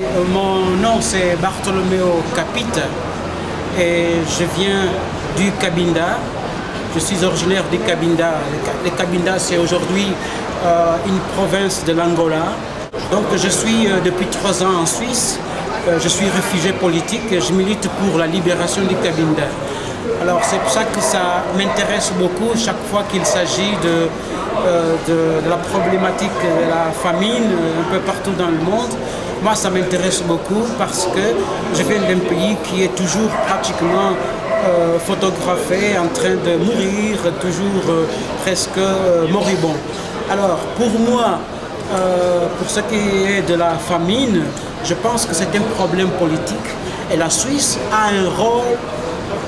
Mon nom c'est Bartolomeo Capite et je viens du Cabinda. Je suis originaire du Cabinda. Le Cabinda c'est aujourd'hui une province de l'Angola. Donc je suis depuis 3 ans en Suisse. Je suis réfugié politique et je milite pour la libération du Cabinda. Alors c'est pour ça que ça m'intéresse beaucoup chaque fois qu'il s'agit de la problématique de la famine un peu partout dans le monde. Moi ça m'intéresse beaucoup parce que je viens d'un pays qui est toujours pratiquement photographié en train de mourir, toujours presque moribond. Alors pour moi, pour ce qui est de la famine, je pense que c'est un problème politique et la Suisse a un rôle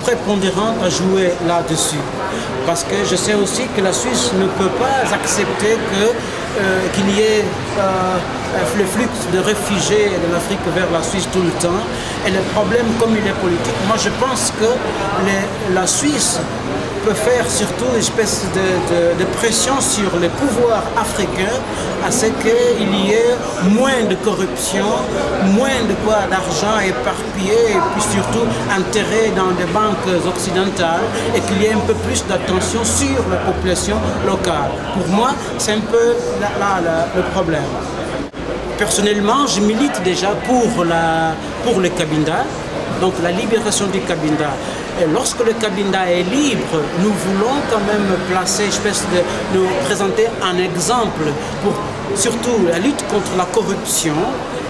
prépondérant à jouer là-dessus. Parce que je sais aussi que la Suisse ne peut pas accepter qu'il y ait le flux de réfugiés de l'Afrique vers la Suisse tout le temps. Et le problème, comme il est politique, moi je pense que la Suisse peut faire surtout une espèce de pression sur les pouvoirs africains à ce qu'il y ait moins de corruption, moins de quoi d'argent éparpillé et puis surtout enterré dans des banques occidentales et qu'il y ait un peu plus d'attention sur la population locale. Pour moi, c'est un peu là le problème. Personnellement, je milite déjà pour le Cabinda, donc la libération du Cabinda. Et lorsque le Cabinda est libre, nous voulons quand même placer, nous présenter un exemple pour surtout la lutte contre la corruption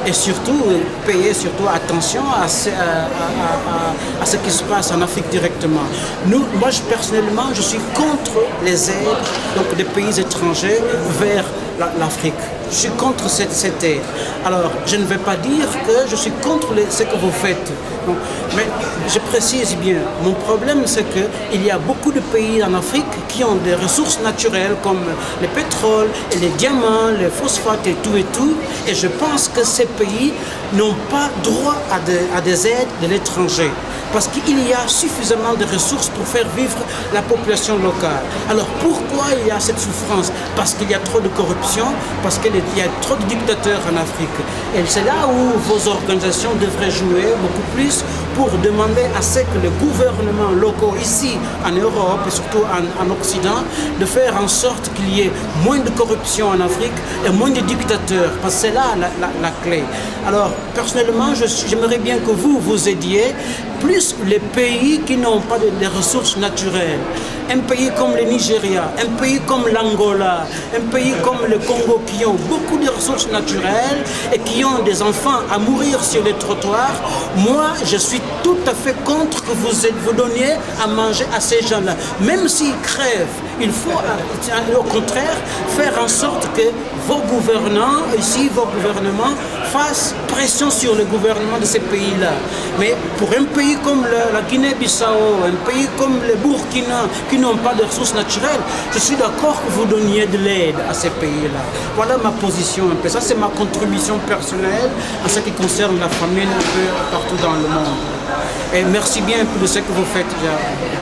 et surtout payer attention à ce qui se passe en Afrique directement. Moi personnellement, je suis contre les aides donc, des pays étrangers vers l'Afrique. Je suis contre cette aide. Alors, je ne vais pas dire que je suis contre ce que vous faites. Donc, mais je précise bien, mon problème c'est qu'il y a beaucoup de pays en Afrique qui ont des ressources naturelles comme le pétrole et les diamants, les phosphates et tout. Et je pense que ces pays n'ont pas droit à des aides de l'étranger. Parce qu'il y a suffisamment de ressources pour faire vivre la population locale. Alors pourquoi il y a cette souffrance? Parce qu'il y a trop de corruption, parce qu'il y a trop de dictateurs en Afrique. Et c'est là où vos organisations devraient jouer beaucoup plus pour demander à ce que les gouvernements locaux ici en Europe et surtout en Occident, de faire en sorte qu'il y ait moins de corruption en Afrique et moins de dictateurs, parce que c'est là la clé. Alors personnellement, j'aimerais bien que vous aidiez plus les pays qui n'ont pas de ressources naturelles. Un pays comme le Nigeria, un pays comme l'Angola, un pays comme le Congo qui ont beaucoup de ressources naturelles et qui ont des enfants à mourir sur les trottoirs. Moi, je suis tout à fait contre que vous donniez à manger à ces gens-là. Même s'ils crèvent, il faut au contraire faire en sorte que vos gouvernants, ici vos gouvernements, fassent pression sur le gouvernement de ces pays-là. Mais pour un pays comme la Guinée-Bissau, un pays comme le Burkina, qui n'ont pas de ressources naturelles, je suis d'accord que vous donniez de l'aide à ces pays-là. Voilà ma position un peu. Ça, c'est ma contribution personnelle en ce qui concerne la famine un peu partout dans le monde. Et merci bien de ce que vous faites déjà.